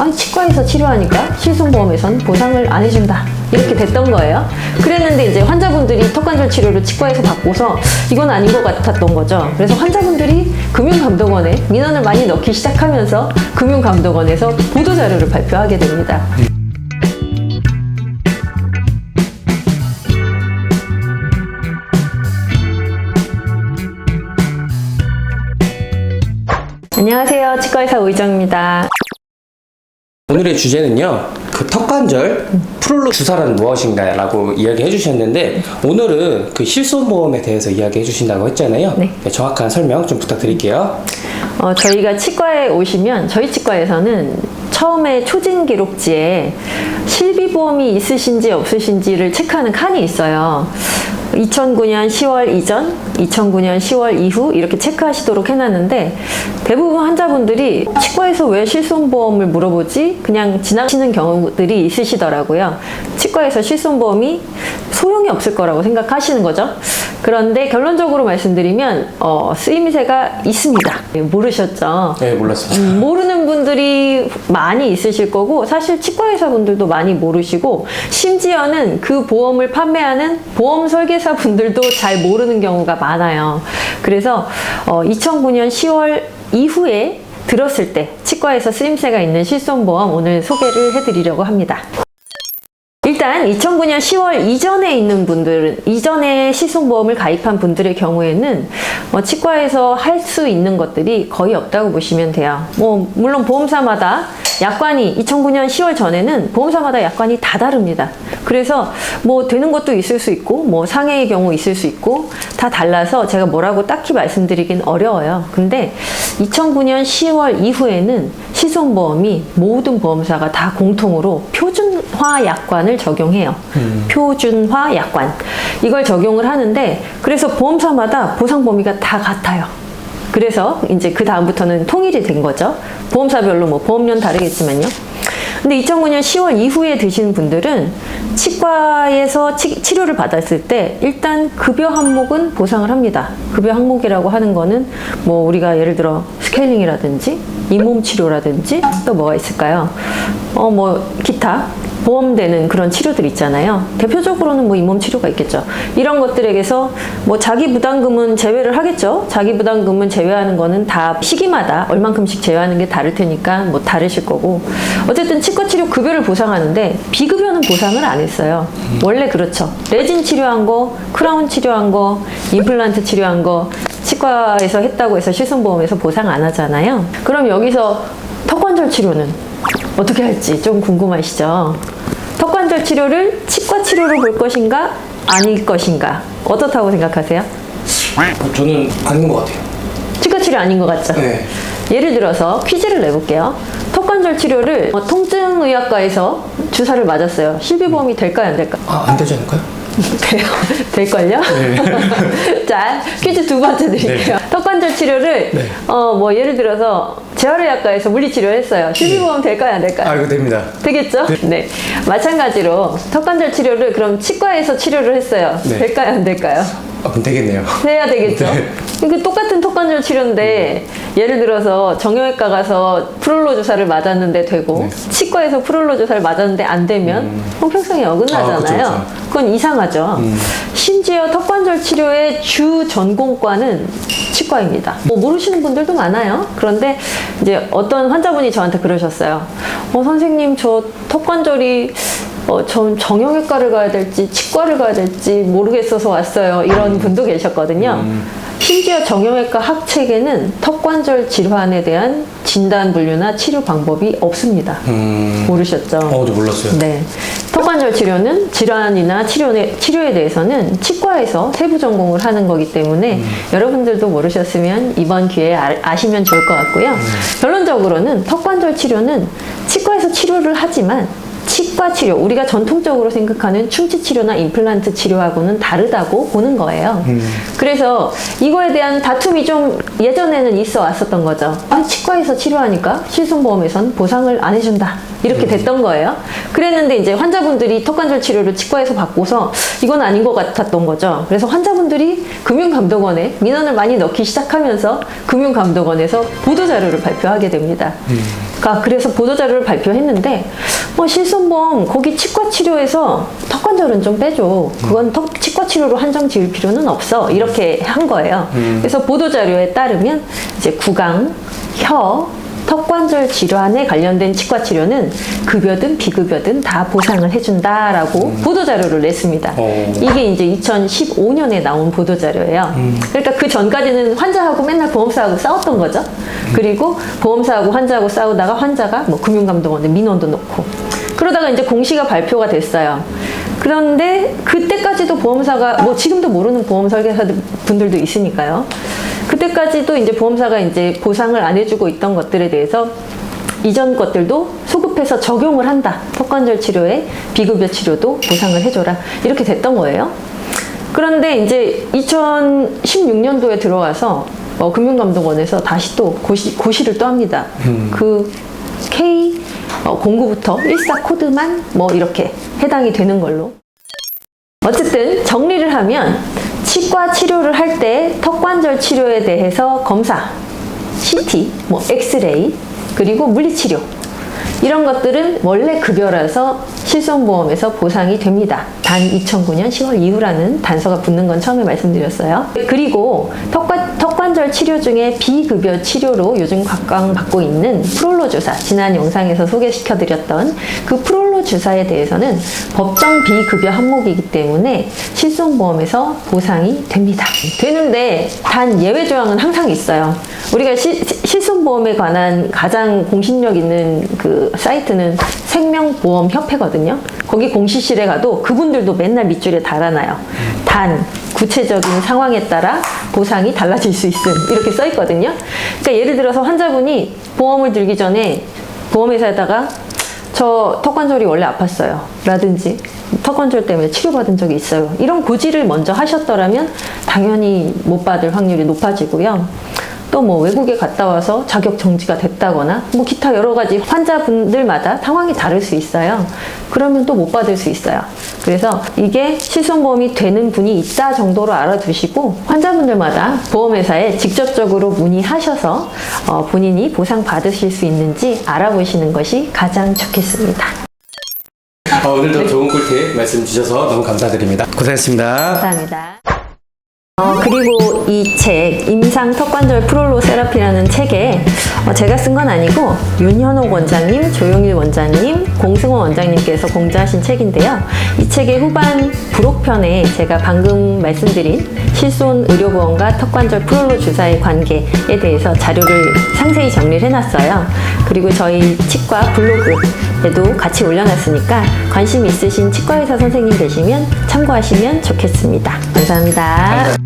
아니, 치과에서 치료하니까 실손보험에선 보상을 안 해준다. 이렇게 됐던 거예요. 그랬는데 이제 환자분들이 턱관절 치료를 치과에서 받고서 이건 아닌 것 같았던 거죠. 그래서 환자분들이 금융감독원에 민원을 많이 넣기 시작하면서 금융감독원에서 보도자료를 발표하게 됩니다. 안녕하세요. 치과의사 오희정입니다. 오늘의 주제는요, 그 턱관절 프롤로 주사란 무엇인가 라고 이야기해 주셨는데, 오늘은 그 실손보험에 대해서 이야기해 주신다고 했잖아요. 네. 정확한 설명 좀 부탁드릴게요. 저희가 치과에 오시면 저희 치과에서는 처음에 초진 기록지에 실비보험이 있으신지 없으신지를 체크하는 칸이 있어요. 2009년 10월 이전, 2009년 10월 이후 이렇게 체크하시도록 해놨는데, 대부분 환자분들이 치과에서 왜 실손보험을 물어보지? 그냥 지나치는 경우들이 있으시더라고요. 치과에서 실손보험이 소용이 없을 거라고 생각하시는 거죠. 그런데 결론적으로 말씀드리면 쓰임새가 있습니다. 모르셨죠? 네, 몰랐습니다. 모르는 분들이 많이 있으실 거고, 사실 치과의사 분들도 많이 모르시고, 심지어는 그 보험을 판매하는 보험 설계사 분들도 잘 모르는 경우가 많아요. 그래서 2009년 10월 이후에 들었을 때 치과에서 쓰임새가 있는 실손보험 오늘 소개를 해드리려고 합니다. 일단 2009년 10월 이전에 있는 분들은, 이전에 실손보험을 가입한 분들의 경우에는 치과에서 할 수 있는 것들이 거의 없다고 보시면 돼요. 물론 보험사마다 약관이 2009년 10월 전에는 보험사마다 약관이 다 다릅니다. 그래서 되는 것도 있을 수 있고 상해의 경우 있을 수 있고 다 달라서 제가 뭐라고 딱히 말씀드리긴 어려워요. 근데 2009년 10월 이후에는 실손보험이 모든 보험사가 다 공통으로 표준화 약관을 적용해요. 표준화 약관. 이걸 적용을 하는데, 그래서 보험사마다 보상 범위가 다 같아요. 그래서 이제 그 다음부터는 통일이 된 거죠. 보험사별로 보험료는 다르겠지만요. 근데 2009년 10월 이후에 드신 분들은 치과에서 치료를 받았을 때 일단 급여 항목은 보상을 합니다. 급여 항목이라고 하는 거는 우리가 예를 들어 스케일링이라든지 잇몸 치료라든지 또 뭐가 있을까요? 기타 보험되는 그런 치료들 있잖아요. 대표적으로는 잇몸 치료가 있겠죠. 이런 것들에게서 자기 부담금은 제외를 하겠죠. 자기 부담금은 제외하는 거는 다 시기마다 얼만큼씩 제외하는 게 다를 테니까 다르실 거고, 어쨌든 치과 치료 급여를 보상하는데 비급여는 보상을 안 했어요. 원래 그렇죠. 레진 치료한 거, 크라운 치료한 거, 임플란트 치료한 거 치과에서 했다고 해서 실손보험에서 보상 안 하잖아요. 그럼 여기서 턱관절 치료는 어떻게 할지 좀 궁금하시죠? 턱관절 치료를 치과 치료로 볼 것인가 아닐 것인가, 어떻다고 생각하세요? 저는 아닌 것 같아요. 치과 치료 아닌 것 같죠? 네. 예를 들어서 퀴즈를 내볼게요. 턱관절 치료를 통증의학과에서 주사를 맞았어요. 실비보험이 될까요, 안 될까요? 안 되지 않을까요? 돼요. 될걸요? 네. 자, 퀴즈 두 번째 드릴게요. 네. 턱관절 치료를 네. 예를 들어서 재활의학과에서 물리치료를 했어요. 실비보험 될까요, 안 될까요? 이거 됩니다. 되겠죠? 네. 마찬가지로 턱관절 치료를 그럼 치과에서 치료를 했어요. 네. 될까요, 안 될까요? 그럼 되겠네요. 돼야 되겠죠? 네. 이게 똑같은 턱관절 치료인데, 예를 들어서 정형외과 가서 프롤로 주사를 맞았는데 되고, 네. 치과에서 프롤로 주사를 맞았는데 안 되면 형평성이 어긋나잖아요. 그쵸. 그건 이상하죠. 심지어 턱관절 치료의 주 전공과는 치과입니다. 모르시는 분들도 많아요. 그런데 이제 어떤 환자분이 저한테 그러셨어요. 선생님, 저 턱관절이 전 정형외과를 가야 될지 치과를 가야 될지 모르겠어서 왔어요. 이런 분도 계셨거든요. 심지어 정형외과 학책에는 턱관절 질환에 대한 진단 분류나 치료 방법이 없습니다. 모르셨죠? 저 몰랐어요. 네. 턱관절 치료는 질환이나 치료에 대해서는 치과에서 세부 전공을 하는 거기 때문에 여러분들도 모르셨으면 이번 기회에 아시면 좋을 것 같고요. 결론적으로는 턱관절 치료는 치과에서 치료를 하지만 치과 치료, 우리가 전통적으로 생각하는 충치 치료나 임플란트 치료하고는 다르다고 보는 거예요. 그래서 이거에 대한 다툼이 좀 예전에는 있어 왔었던 거죠. 치과에서 치료하니까 실손보험에선 보상을 안 해준다. 이렇게 됐던 거예요. 그랬는데 이제 환자분들이 턱관절 치료를 치과에서 받고서 이건 아닌 것 같았던 거죠. 그래서 환자분들이 금융감독원에 민원을 많이 넣기 시작하면서 금융감독원에서 보도자료를 발표하게 됩니다. 그래서 보도자료를 발표했는데 실손보험 거기 치과 치료에서 턱관절은 좀 빼줘. 그건 치과 치료로 한정 지을 필요는 없어. 이렇게 한 거예요. 그래서 보도자료에 따르면 이제 구강, 혀, 턱관절 질환에 관련된 치과 치료는 급여든 비급여든 다 보상을 해준다라고 보도자료를 냈습니다. 이게 이제 2015년에 나온 보도자료예요. 그러니까 그 전까지는 환자하고 맨날 보험사하고 싸웠던 거죠. 그리고 보험사하고 환자하고 싸우다가 환자가 뭐 금융감독원에 민원도 넣고 그러다가 이제 공시가 발표가 됐어요. 그런데 그때까지도 보험사가 지금도 모르는 보험 설계사 분들도 있으니까요. 그때까지도 이제 보험사가 이제 보상을 안 해주고 있던 것들에 대해서 이전 것들도 소급해서 적용을 한다. 턱관절 치료에 비급여 치료도 보상을 해줘라. 이렇게 됐던 거예요. 그런데 이제 2016년도에 들어와서 금융감독원에서 다시 또 고시를 또 합니다. 그 K 09부터 14 코드만 이렇게 해당이 되는 걸로. 어쨌든 정리를 하면 치과 치료를 할 때 턱관절 치료에 대해서 검사, CT, 엑스레이, 그리고 물리치료 이런 것들은 원래 급여라서 실손보험에서 보상이 됩니다. 단 2009년 10월 이후라는 단서가 붙는 건 처음에 말씀드렸어요. 그리고 턱관절 치료 중에 비급여 치료로 요즘 각광받고 있는 프롤로 주사, 지난 영상에서 소개시켜드렸던 그 프롤로 주사에 대해서는 법정 비급여 항목이기 때문에 실손보험에서 보상이 됩니다. 되는데 단 예외 조항은 항상 있어요. 우리가 실손보험에 관한 가장 공신력 있는 그 사이트는 생명보험협회거든요. 거기 공시실에 가도 그분들도 맨날 밑줄에 달아놔요. 단 구체적인 상황에 따라 보상이 달라질 수 있음 이렇게 써 있거든요. 그러니까 예를 들어서 환자분이 보험을 들기 전에 보험회사에다가 저 턱관절이 원래 아팠어요 라든지 턱관절 때문에 치료받은 적이 있어요 이런 고지를 먼저 하셨더라면 당연히 못 받을 확률이 높아지고요. 또 외국에 갔다 와서 자격 정지가 됐다거나 기타 여러 가지 환자분들마다 상황이 다를 수 있어요. 그러면 또 못 받을 수 있어요. 그래서 이게 실손보험이 되는 분이 있다 정도로 알아두시고 환자분들마다 보험회사에 직접적으로 문의하셔서 본인이 보상 받으실 수 있는지 알아보시는 것이 가장 좋겠습니다. 오늘도 좋은 꿀팁 말씀 주셔서 너무 감사드립니다. 고생했습니다. 감사합니다. 그리고 이 책 임상 턱관절 프롤로 세라피라는 책에 제가 쓴 건 아니고 윤현옥 원장님, 조용일 원장님, 공승원 원장님께서 공저하신 책인데요. 이 책의 후반 부록편에 제가 방금 말씀드린 실손 의료보험과 턱관절 프롤로 주사의 관계에 대해서 자료를 상세히 정리를 해놨어요. 그리고 저희 치과 블로그에도 같이 올려놨으니까 관심 있으신 치과의사 선생님 되시면 참고하시면 좋겠습니다. 감사합니다.